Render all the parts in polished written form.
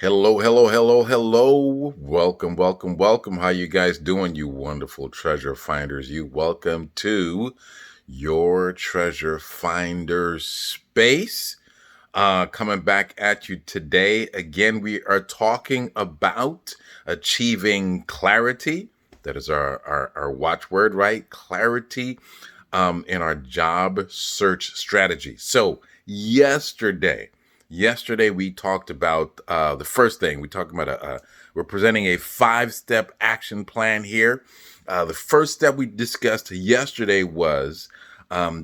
Hello, hello, hello, hello. Welcome, welcome, welcome. How you guys doing, you wonderful treasure finders? You welcome to your treasure finder space. Coming back at you today. Again, we are talking about achieving clarity. That is our watchword, right? Clarity in our job search strategy. So yesterday we talked about the first thing. We talked about we're presenting a 5-step action plan here. The first step we discussed yesterday was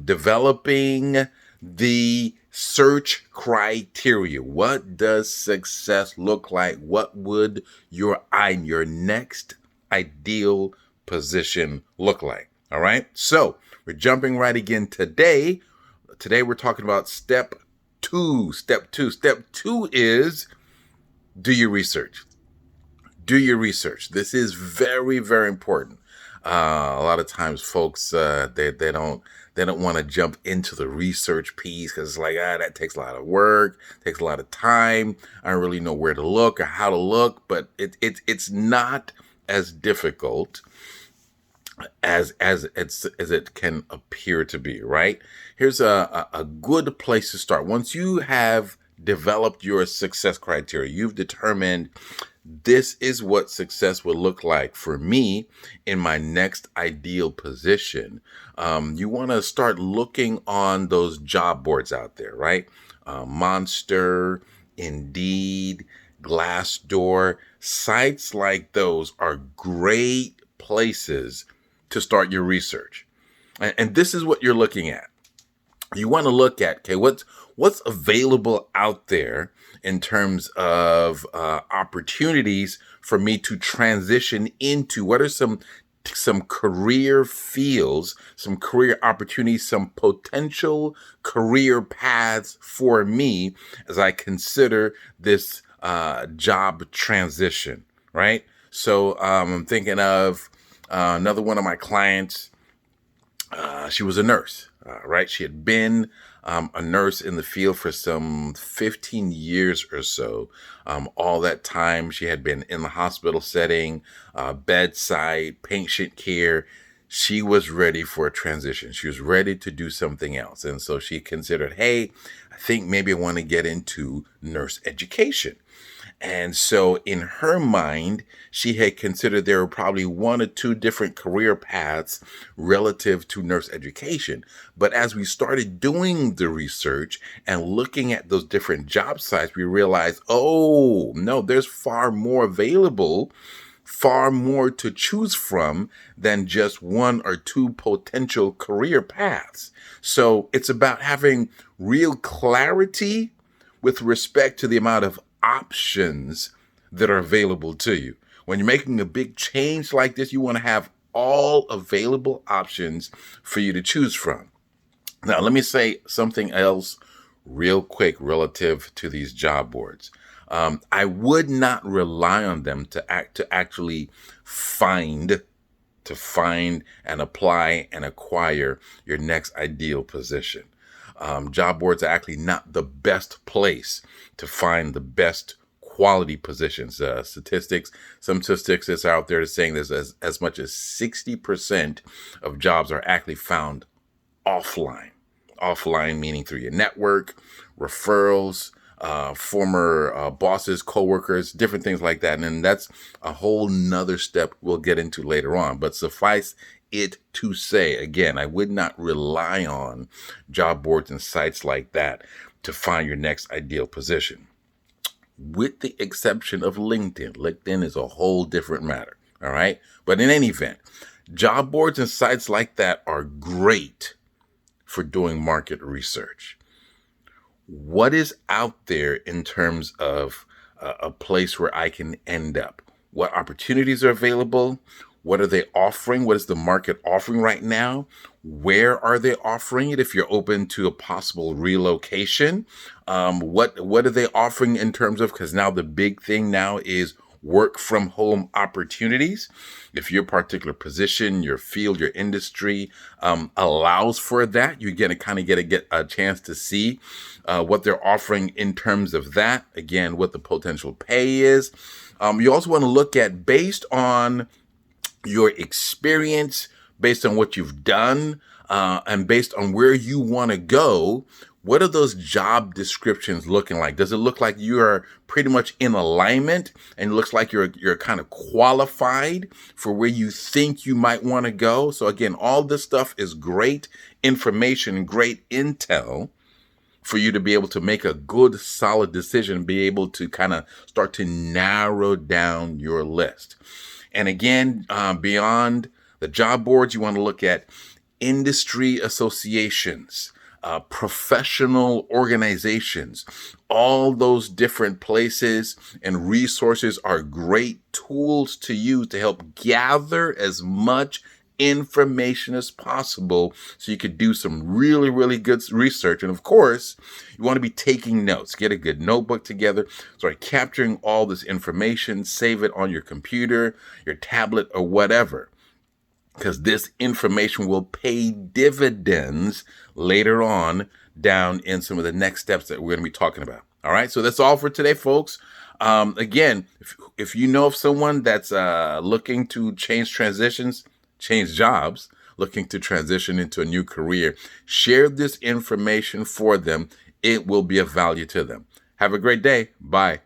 developing the search criteria. What does success look like? What would your next ideal position look like? All right. So we're jumping right again today. Today we're talking about step two. Step two is do your research. Do your research. This is very, very important. A lot of times, folks they don't want to jump into the research piece because it's like that takes a lot of work, takes a lot of time. I don't really know where to look or how to look, but it's not as difficult as it can appear to be, right? Here's a good place to start. Once you have developed your success criteria, you've determined this is what success would look like for me in my next ideal position. You want to start looking on those job boards out there, right? Monster, Indeed, Glassdoor, sites like those are great places to start your research. And this is what you're looking at. You want to look at, okay, what's available out there in terms of opportunities for me to transition into. What are some career fields, some career opportunities, some potential career paths for me as I consider this job transition, right? So I'm thinking of another one of my clients. She was a nurse, right? She had been a nurse in the field for some 15 years or so. All that time, she had been in the hospital setting, bedside, patient care. She was ready for a transition. She was ready to do something else. And so she considered, hey, I think maybe I want to get into nurse education. And so in her mind, she had considered there were probably one or two different career paths relative to nurse education. But as we started doing the research and looking at those different job sites, we realized, oh, no, there's far more available, far more to choose from than just one or two potential career paths. So it's about having real clarity with respect to the amount of options that are available to you. When you're making a big change like this, you want to have all available options for you to choose from. Now, let me say something else real quick relative to these job boards. I would not rely on them to actually find and apply and acquire your next ideal position. Job boards are actually not the best place to find the best quality positions. Some statistics is out there saying there's as much as 60% of jobs are actually found offline. Offline meaning through your network, referrals, former bosses, coworkers, different things like that. And then that's a whole nother step we'll get into later on. But suffice it to say, again, I would not rely on job boards and sites like that to find your next ideal position, with the exception of LinkedIn. LinkedIn is a whole different matter. All right. But in any event, job boards and sites like that are great for doing market research. What is out there in terms of a place where I can end up? What opportunities are available? What are they offering? What is the market offering right now? Where are they offering it if you're open to a possible relocation? What are they offering in terms of, because now the big thing now is work from home opportunities. If your particular position, your field, your industry allows for that, you're going to kind of get a chance to see what they're offering in terms of that. Again, what the potential pay is. You also want to look at, based on your experience, based on what you've done, and based on where you want to go, what are those job descriptions looking like? Does it look like you are pretty much in alignment, and it looks like you're kind of qualified for where you think you might want to go? So again, all this stuff is great information, great intel for you to be able to make a good, solid decision, be able to kind of start to narrow down your list. And again, beyond the job boards, you want to look at industry associations, professional organizations. All those different places and resources are great tools to use to help gather as much information as possible so you could do some really, really good research. And of course, you want to be taking notes. Get a good notebook together, start capturing all this information, save it on your computer, your tablet, or whatever, because this information will pay dividends later on down in some of the next steps that we're going to be talking about. All right, so that's all for today, folks. Again, if you know of someone that's looking to change jobs, looking to transition into a new career, share this information for them. It will be of value to them. Have a great day. Bye.